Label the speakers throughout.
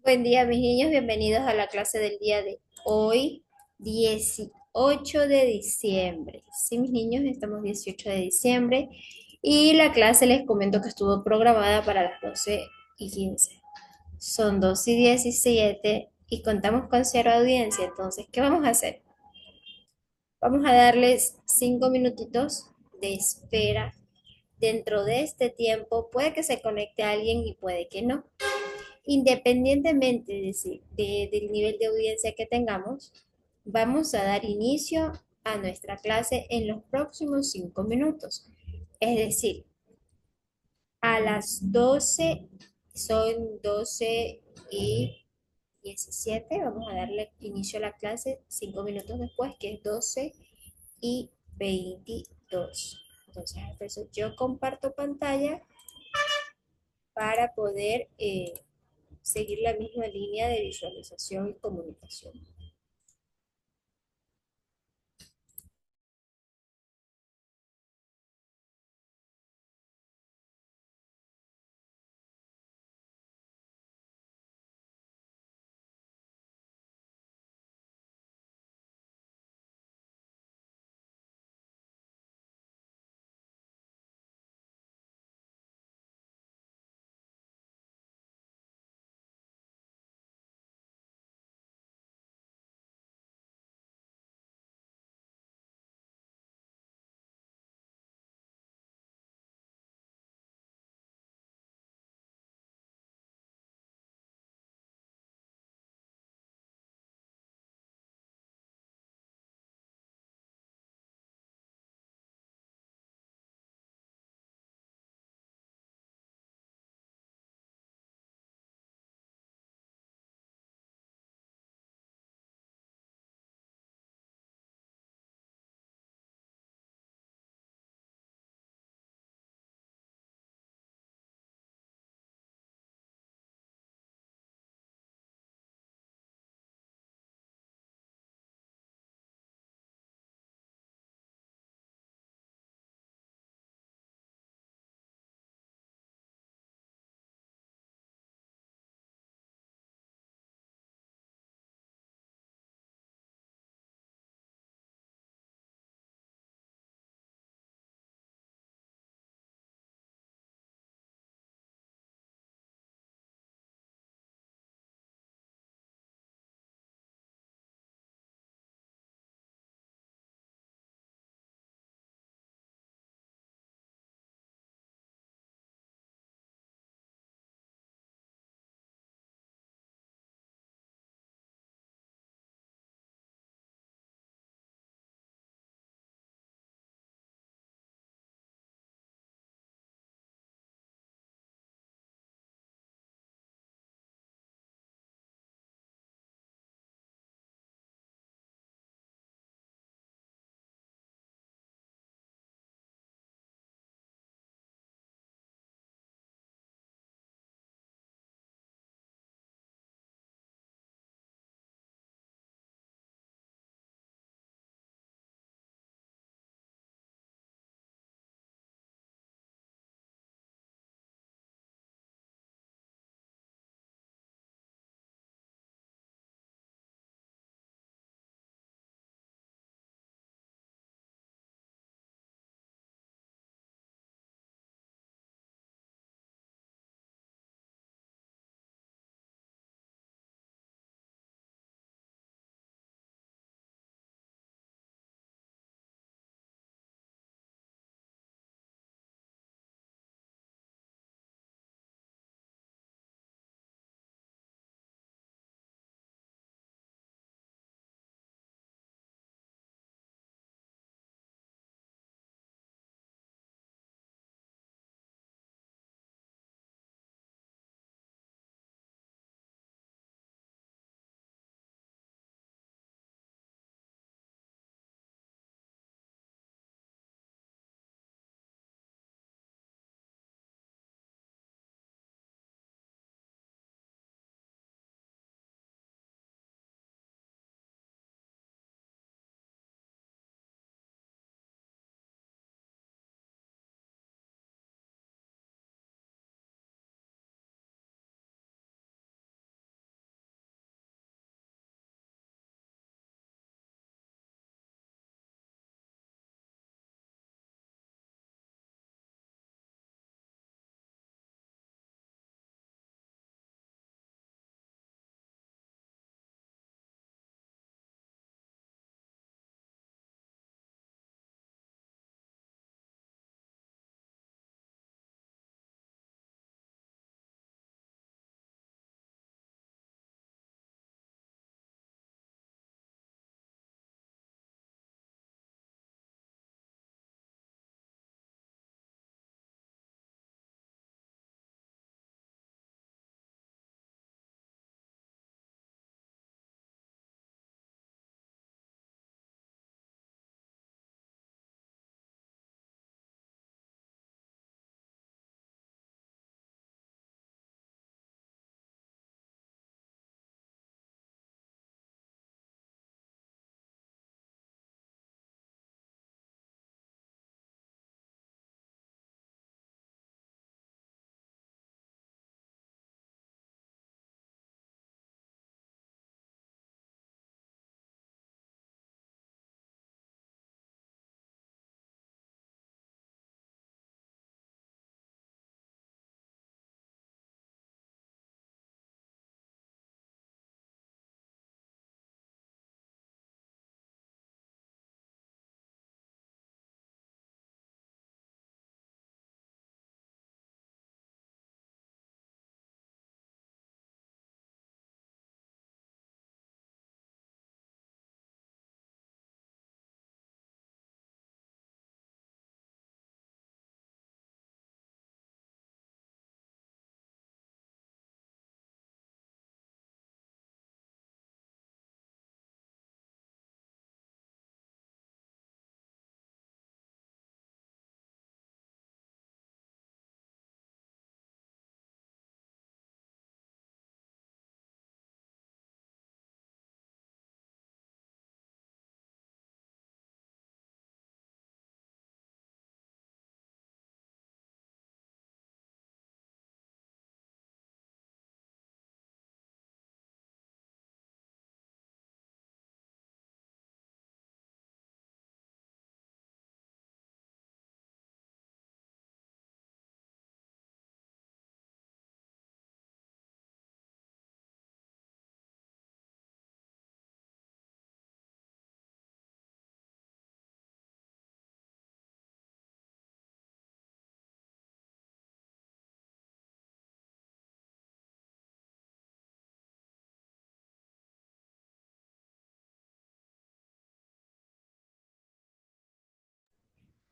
Speaker 1: Buen día, mis niños. Bienvenidos a la clase del día de hoy, 18 de diciembre. Sí, mis niños, estamos 18 de diciembre y la clase les comento que estuvo programada para las 12:15. Son 2:17 y contamos con cero audiencia. Entonces, ¿qué vamos a hacer? Vamos a darles 5 minutitos de espera. Dentro de este tiempo puede que se conecte alguien y puede que no. Independientemente del nivel de audiencia que tengamos, vamos a dar inicio a nuestra clase en los próximos 5 minutos. Es decir, a las 12, son 12:17, vamos a darle inicio a la clase 5 minutos después, que es 12:22. Entonces, profesor, yo comparto pantalla para poder seguir la misma línea de visualización y comunicación.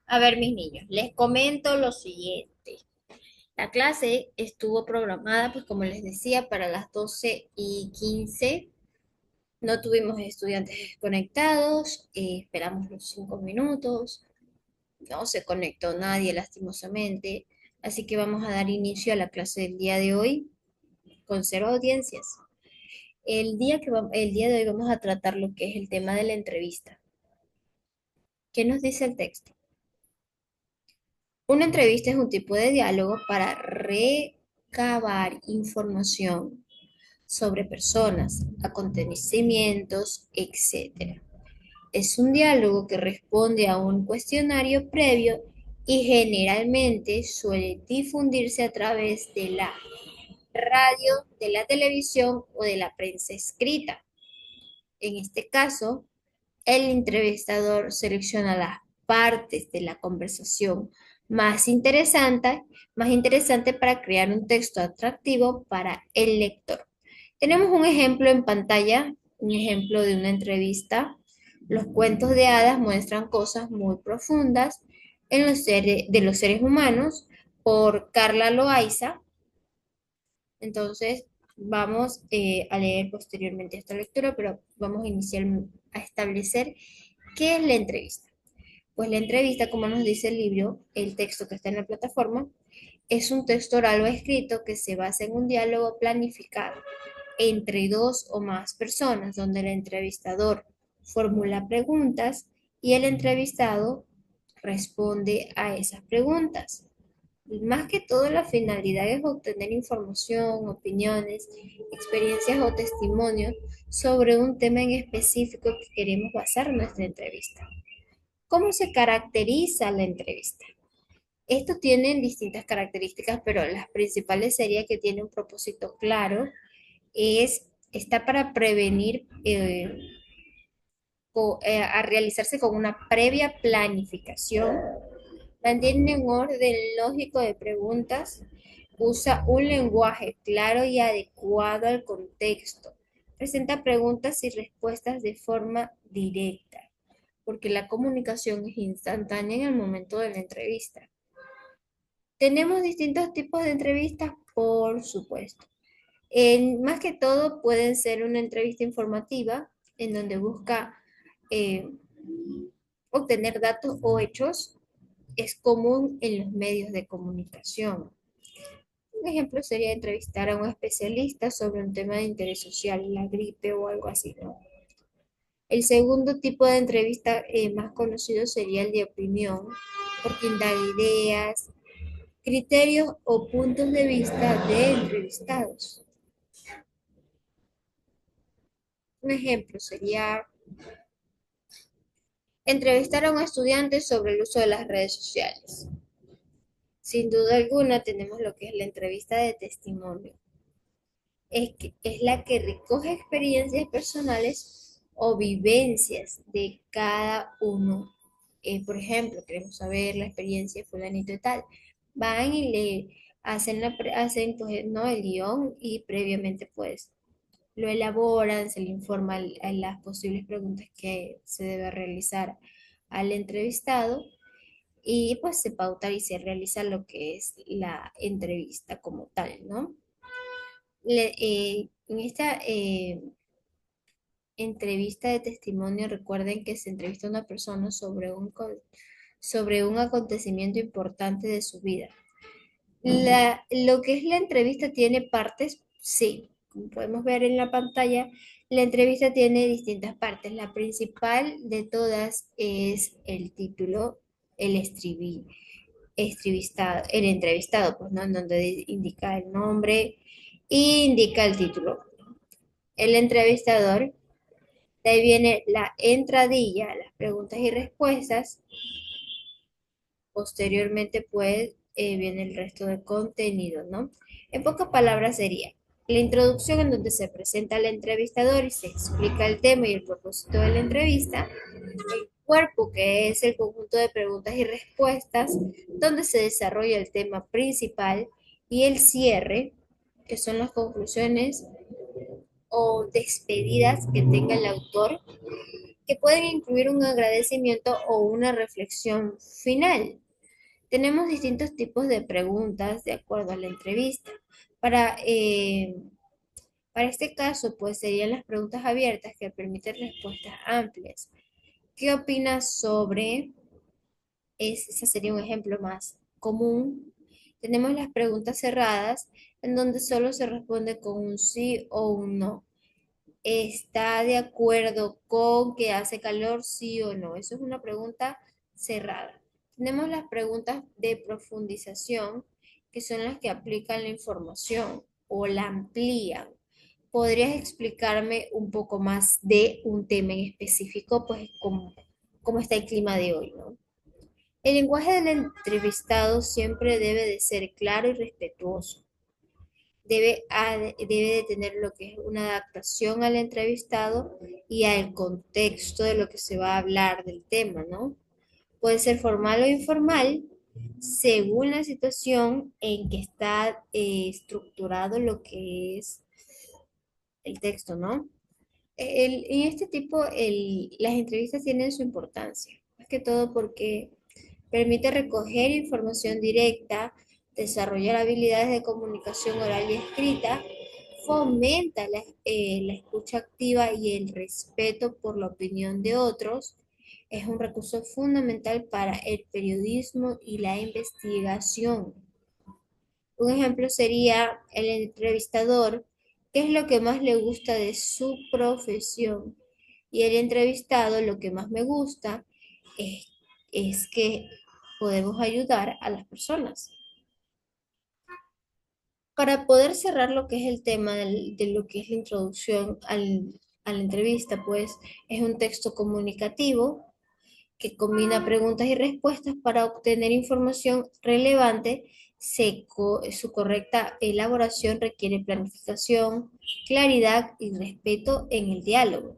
Speaker 1: A ver, mis niños, les comento lo siguiente. La clase estuvo programada, pues como les decía, para las 12:15. No tuvimos estudiantes conectados, esperamos los 5 minutos, no se conectó nadie lastimosamente, así que vamos a dar inicio a la clase del día de hoy con cero audiencias. El día de hoy vamos a tratar lo que es el tema de la entrevista. ¿Qué nos dice el texto? Una entrevista es un tipo de diálogo para recabar información sobre personas, acontecimientos, etcétera. Es un diálogo que responde a un cuestionario previo y generalmente suele difundirse a través de la radio, de la televisión o de la prensa escrita. En este caso, el entrevistador selecciona las partes de la conversación más interesante para crear un texto atractivo para el lector. Tenemos un ejemplo en pantalla, un ejemplo de una entrevista. Los cuentos de hadas muestran cosas muy profundas de los seres humanos por Carla Loaiza. Entonces, vamos a leer posteriormente esta lectura, pero vamos a iniciar a establecer qué es la entrevista. Pues la entrevista, como nos dice el libro, el texto que está en la plataforma, es un texto oral o escrito que se basa en un diálogo planificado entre dos o más personas, donde el entrevistador formula preguntas y el entrevistado responde a esas preguntas. Más que todo, la finalidad es obtener información, opiniones, experiencias o testimonios sobre un tema en específico que queremos basar nuestra entrevista. ¿Cómo se caracteriza la entrevista? Esto tiene distintas características, pero las principales sería que tiene un propósito claro, está para prevenir, a realizarse con una previa planificación, mantiene un orden lógico de preguntas, usa un lenguaje claro y adecuado al contexto, presenta preguntas y respuestas de forma directa, porque la comunicación es instantánea en el momento de la entrevista. ¿Tenemos distintos tipos de entrevistas? Por supuesto. Más que todo pueden ser una entrevista informativa en donde busca eh, obtener datos o hechos. Es común en los medios de comunicación. Un ejemplo sería entrevistar a un especialista sobre un tema de interés social, la gripe o algo así, ¿no? El segundo tipo de entrevista más conocido sería el de opinión, porque indaga ideas, criterios o puntos de vista de entrevistados. Un ejemplo sería entrevistar a un estudiante sobre el uso de las redes sociales. Sin duda alguna tenemos lo que es la entrevista de testimonio. Es la que recoge experiencias personales o vivencias de cada uno. Por ejemplo, queremos saber la experiencia de fulanito y tal. Van y le hacen pues, ¿no? el guión y previamente pues lo elaboran, se le informa a las posibles preguntas que se debe realizar al entrevistado y pues se pauta y se realiza lo que es la entrevista como tal, ¿no? En esta entrevista de testimonio, recuerden que se entrevista a una persona sobre un acontecimiento importante de su vida. Lo que es la entrevista tiene partes, sí, como podemos ver en la pantalla, la entrevista tiene distintas partes. La principal de todas es el título, el el entrevistado, pues, ¿no? En donde indica el nombre e indica el título. El entrevistador, de ahí viene la entradilla, las preguntas y respuestas. Posteriormente, pues, viene el resto del contenido, ¿no? En pocas palabras sería la introducción en donde se presenta al entrevistador y se explica el tema y el propósito de la entrevista. El cuerpo, que es el conjunto de preguntas y respuestas, donde se desarrolla el tema principal. Y el cierre, que son las conclusiones o despedidas que tenga el autor que pueden incluir un agradecimiento o una reflexión final. Tenemos distintos tipos de preguntas de acuerdo a la entrevista. Para, eh, para este caso, pues serían las preguntas abiertas que permiten respuestas amplias. ¿Qué opinas sobre? Ese sería un ejemplo más común. Tenemos las preguntas cerradas, en donde solo se responde con un sí o un no. ¿Está de acuerdo con que hace calor, sí o no? Eso es una pregunta cerrada. Tenemos las preguntas de profundización, que son las que aplican la información o la amplían. ¿Podrías explicarme un poco más de un tema en específico, pues cómo está el clima de hoy, ¿no? El lenguaje del entrevistado siempre debe de ser claro y respetuoso. Debe de tener lo que es una adaptación al entrevistado y al contexto de lo que se va a hablar del tema, ¿no? Puede ser formal o informal, según la situación en que está estructurado lo que es el texto, ¿no? En este tipo, las entrevistas tienen su importancia, más que todo porque permite recoger información directa, desarrollar habilidades de comunicación oral y escrita, fomenta la escucha activa y el respeto por la opinión de otros. Es un recurso fundamental para el periodismo y la investigación. Un ejemplo sería el entrevistador, qué es lo que más le gusta de su profesión. Y el entrevistado, lo que más me gusta es, es que podemos ayudar a las personas. Para poder cerrar lo que es el tema de lo que es la introducción a la entrevista, pues es un texto comunicativo que combina preguntas y respuestas para obtener información relevante. Su correcta elaboración requiere planificación, claridad y respeto en el diálogo.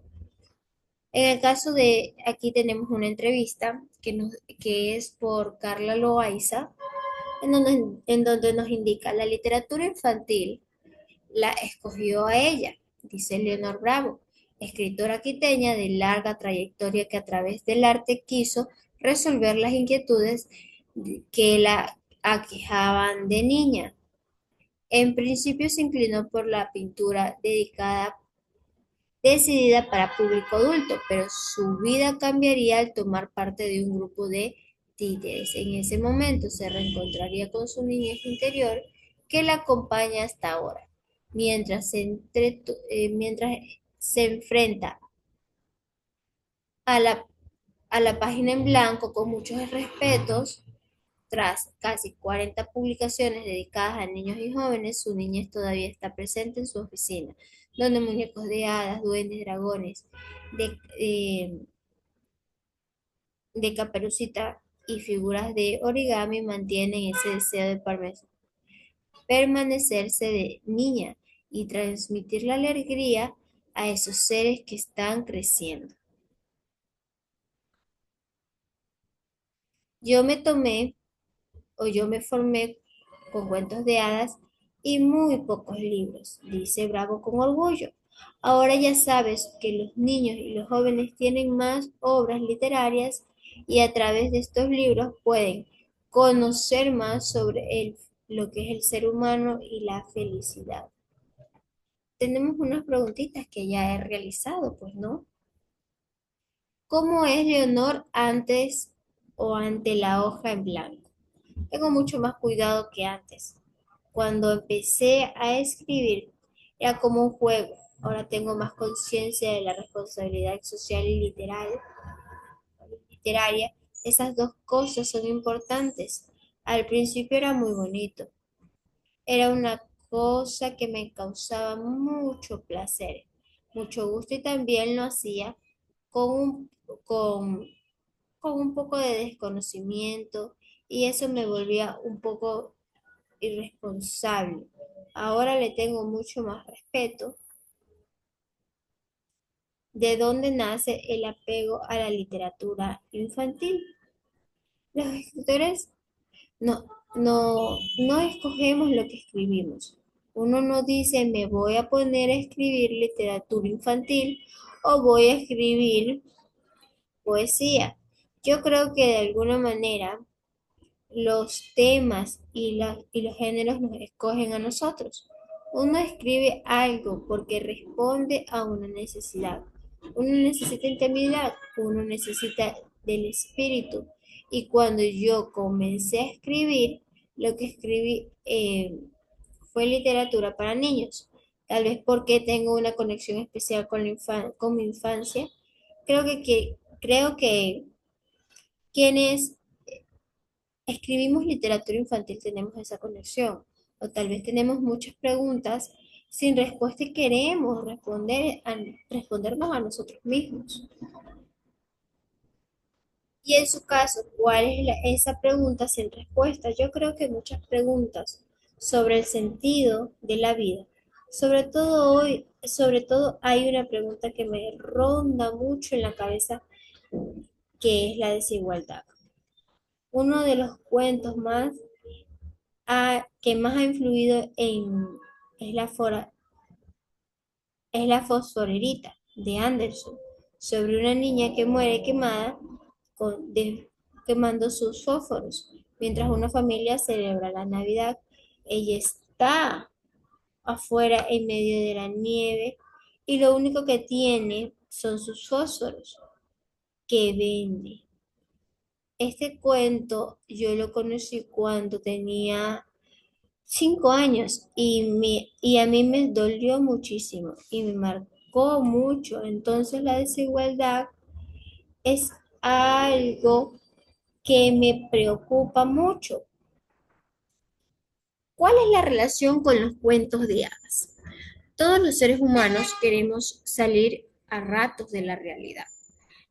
Speaker 1: En el caso de, aquí tenemos una entrevista que es por Carla Loaiza, en donde nos indica la literatura infantil la escogió a ella, dice Leonor Bravo, escritora quiteña de larga trayectoria que a través del arte quiso resolver las inquietudes que la aquejaban de niña. En principio se inclinó por la pintura decidida para público adulto, pero su vida cambiaría al tomar parte de un grupo de títeres. En ese momento se reencontraría con su niñez interior que la acompaña hasta ahora. Mientras se enfrenta a a la página en blanco con muchos respetos, tras casi 40 publicaciones dedicadas a niños y jóvenes, su niñez todavía está presente en su oficina, donde muñecos de hadas, duendes, dragones, de, eh, de Caperucita y figuras de origami mantienen ese deseo de permanecerse de niña y transmitir la alegría a esos seres que están creciendo. Yo me tomé yo me formé con cuentos de hadas y muy pocos libros, dice Bravo con orgullo. Ahora ya sabes que los niños y los jóvenes tienen más obras literarias y a través de estos libros pueden conocer más sobre lo que es el ser humano y la felicidad. Tenemos unas preguntitas que ya he realizado, pues, ¿no? ¿Cómo es Leonor antes o ante la hoja en blanco? Tengo mucho más cuidado que antes. Cuando empecé a escribir era como un juego. Ahora tengo más conciencia de la responsabilidad social y literaria. Esas dos cosas son importantes. Al principio era muy bonito. Era una cosa que me causaba mucho placer, mucho gusto y también lo hacía con con, con un poco de desconocimiento y eso me volvía un poco irresponsable. Ahora le tengo mucho más respeto. ¿De dónde nace el apego a la literatura infantil? Los escritores no, no escogemos lo que escribimos. Uno no dice me voy a poner a escribir literatura infantil o voy a escribir poesía. Yo creo que de alguna manera los temas y los géneros nos escogen a nosotros. Uno escribe algo porque responde a una necesidad. Uno necesita intimidad, uno necesita del espíritu. Y cuando yo comencé a escribir, lo que escribí fue literatura para niños. Tal vez porque tengo una conexión especial con con mi infancia. Creo que quienes escribimos literatura infantil tenemos esa conexión. O tal vez tenemos muchas preguntas sin respuesta y queremos respondernos a nosotros mismos. Y en su caso, ¿cuál es esa pregunta sin respuesta? Yo creo que muchas preguntas sobre el sentido de la vida. Sobre todo hay una pregunta que me ronda mucho en la cabeza, que es la desigualdad. Uno de los cuentos que más ha influido es es la fosforerita de Anderson, sobre una niña que muere quemada quemando sus fósforos. Mientras una familia celebra la Navidad, ella está afuera en medio de la nieve y lo único que tiene son sus fósforos que vende. Este cuento yo lo conocí cuando tenía 5 años y a mí me dolió muchísimo y me marcó mucho. Entonces la desigualdad es algo que me preocupa mucho. ¿Cuál es la relación con los cuentos de hadas? Todos los seres humanos queremos salir a ratos de la realidad.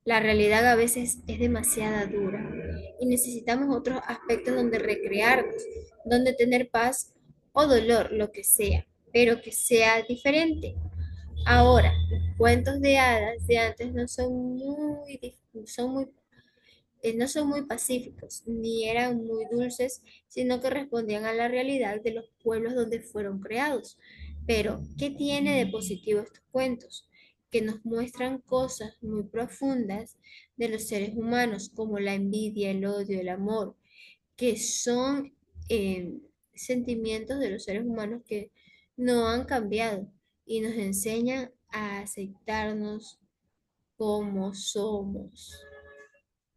Speaker 1: La realidad a veces es demasiado dura y necesitamos otros aspectos donde recrearnos, donde tener paz o dolor, lo que sea, pero que sea diferente. Ahora, los cuentos de hadas de antes no son muy pacíficos, ni eran muy dulces, sino que respondían a la realidad de los pueblos donde fueron creados. Pero, ¿qué tiene de positivo estos cuentos? Que nos muestran cosas muy profundas de los seres humanos, como la envidia, el odio, el amor, que son eh, sentimientos de los seres humanos que no han cambiado y nos enseñan a aceptarnos como somos.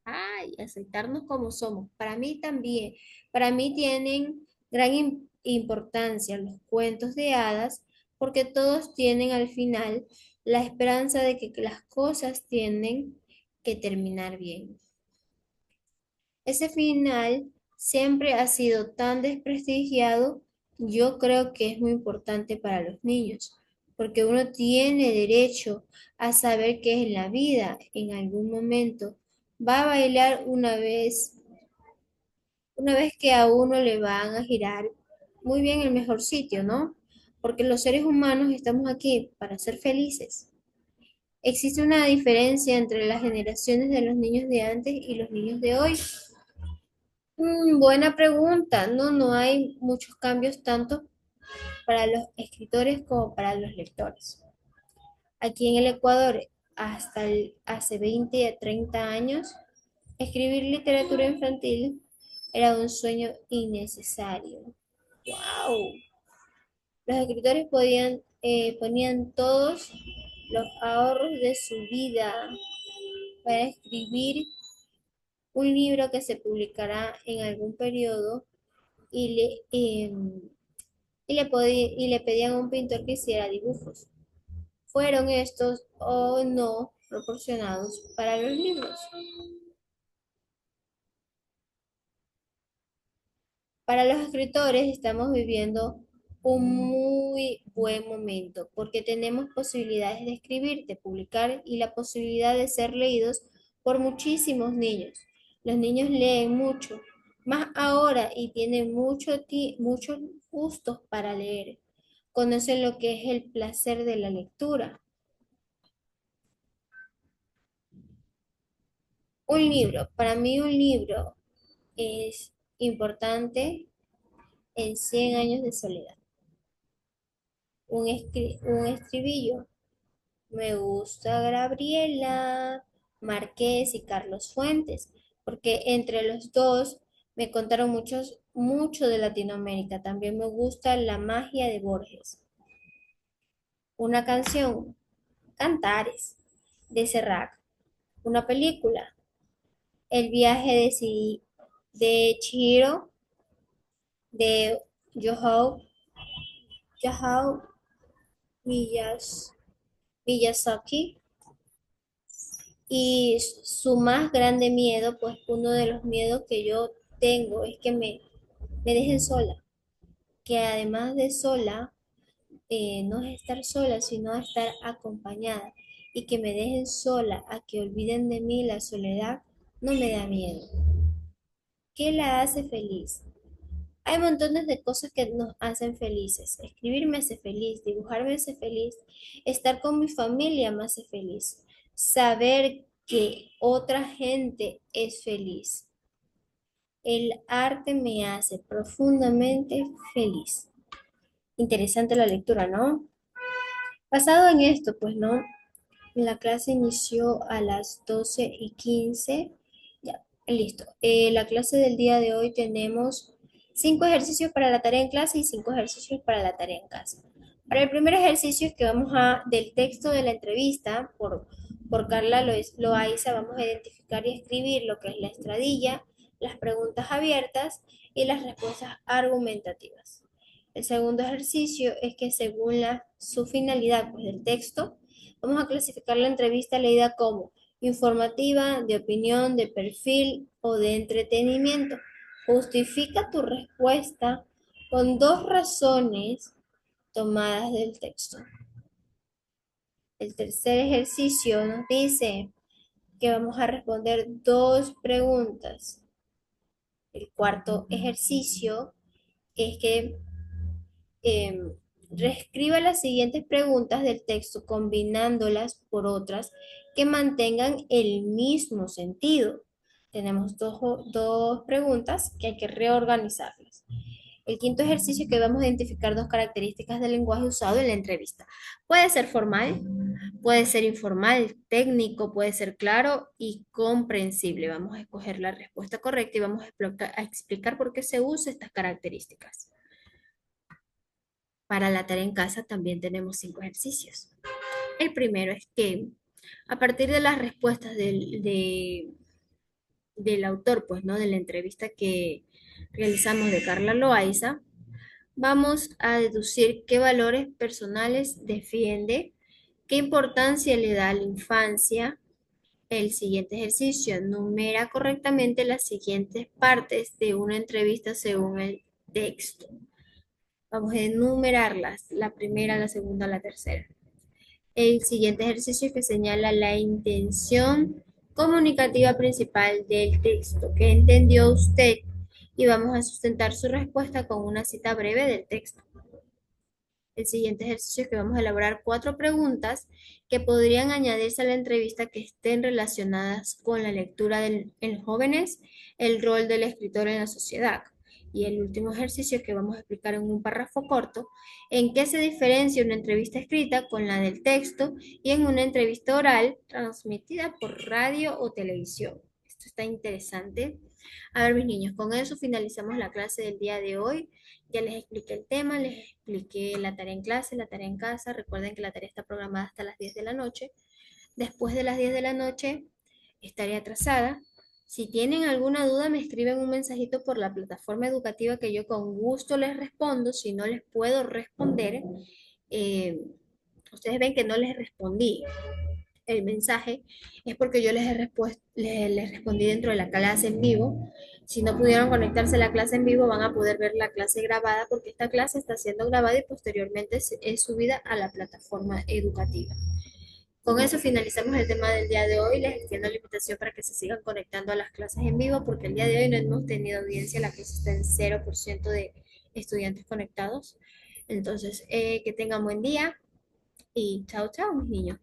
Speaker 1: Ay, aceptarnos como somos. Para mí también, para mí tienen importancia los cuentos de hadas porque todos tienen al final la esperanza de que las cosas tienen que terminar bien. Ese final siempre ha sido tan desprestigiado, yo creo que es muy importante para los niños, porque uno tiene derecho a saber que en la vida, en algún momento, va a bailar una vez que a uno le van a girar muy bien el mejor sitio, ¿no? Porque los seres humanos estamos aquí para ser felices. Existe una diferencia entre las generaciones de los niños de antes y los niños de hoy. Buena pregunta. No, no hay muchos cambios tanto para los escritores como para los lectores. Aquí en el Ecuador, hace 20 a 30 años, escribir literatura infantil era un sueño innecesario. ¡Wow! Los escritores ponían todos los ahorros de su vida para escribir un libro que se publicará en algún periodo y y le pedían a un pintor que hiciera dibujos. Fueron estos o no proporcionados para los libros. Para los escritores estamos viviendo un muy buen momento porque tenemos posibilidades de escribir, de publicar y la posibilidad de ser leídos por muchísimos niños. Los niños leen mucho, más ahora y tienen muchos gustos para leer. Conocen lo que es el placer de la lectura. Un libro, para mí un libro es importante en 100 años de soledad. Un estribillo. Me gusta Gabriela. Márquez y Carlos Fuentes, porque entre los dos me contaron mucho de Latinoamérica. También me gusta La magia de Borges. Una canción, Cantares, de Serrat. Una película, El viaje de Chihiro, de Hayao Hayao Miyazaki. Y su más grande miedo, pues uno de los miedos que yo tengo es que me dejen sola, que además de sola, no es estar sola, sino estar acompañada, y que me dejen sola, a que olviden de mí la soledad, no me da miedo. ¿Qué la hace feliz? Hay montones de cosas que nos hacen felices. Escribir me hace feliz, dibujar me hace feliz, estar con mi familia me hace feliz, saber que otra gente es feliz. El arte me hace profundamente feliz. Interesante la lectura, ¿no? Basado en esto, pues, ¿no? La clase inició a las 12:15. Ya, listo. La clase del día de hoy tenemos 5 ejercicios para la tarea en clase y 5 ejercicios para la tarea en casa. Para el primer ejercicio es que del texto de la entrevista por Carla Loaiza, vamos a identificar y escribir lo que es la estradilla, las preguntas abiertas y las respuestas argumentativas. El segundo ejercicio es que según su finalidad, pues, del texto, vamos a clasificar la entrevista leída como informativa, de opinión, de perfil o de entretenimiento. Justifica tu respuesta con 2 razones tomadas del texto. El tercer ejercicio nos dice que vamos a responder 2 preguntas. El cuarto ejercicio es que eh, reescriba las siguientes preguntas del texto combinándolas por otras que mantengan el mismo sentido. Tenemos dos preguntas que hay que reorganizarlas. El quinto ejercicio es que vamos a identificar 2 características del lenguaje usado en la entrevista. Puede ser formal, puede ser informal, técnico, puede ser claro y comprensible. Vamos a escoger la respuesta correcta y vamos a explicar por qué se usan estas características. Para la tarea en casa también tenemos 5 ejercicios. El primero es que a partir de las respuestas del autor, pues, ¿no? De la entrevista que realizamos de Carla Loaiza, vamos a deducir qué valores personales defiende, qué importancia le da a la infancia. El siguiente ejercicio numera correctamente las siguientes partes de una entrevista según el texto. Vamos a enumerarlas, la primera, la segunda, la tercera. El siguiente ejercicio es que señala la intención comunicativa principal del texto. ¿Qué entendió usted? Y vamos a sustentar su respuesta con una cita breve del texto. El siguiente ejercicio es que vamos a elaborar 4 preguntas que podrían añadirse a la entrevista que estén relacionadas con la lectura en jóvenes, el rol del escritor en la sociedad. Y el último ejercicio que vamos a explicar en un párrafo corto, en qué se diferencia una entrevista escrita con la del texto y en una entrevista oral transmitida por radio o televisión. Esto está interesante. A ver, mis niños, con eso finalizamos la clase del día de hoy. Ya les expliqué el tema, les expliqué la tarea en clase, la tarea en casa. Recuerden que la tarea está programada hasta las 10 de la noche. Después de las 10 de la noche estaré atrasada. Si tienen alguna duda, me escriben un mensajito por la plataforma educativa que yo con gusto les respondo. Si no les puedo responder, eh, ustedes ven que no les respondí el mensaje, es porque yo les respondí dentro de la clase en vivo. Si no pudieron conectarse a la clase en vivo, van a poder ver la clase grabada porque esta clase está siendo grabada y posteriormente es subida a la plataforma educativa. Con eso finalizamos el tema del día de hoy. Les extiendo la invitación para que se sigan conectando a las clases en vivo porque el día de hoy no hemos tenido audiencia, la clase está en 0% de estudiantes conectados. Entonces, que tengan buen día y chao, chao, mis niños.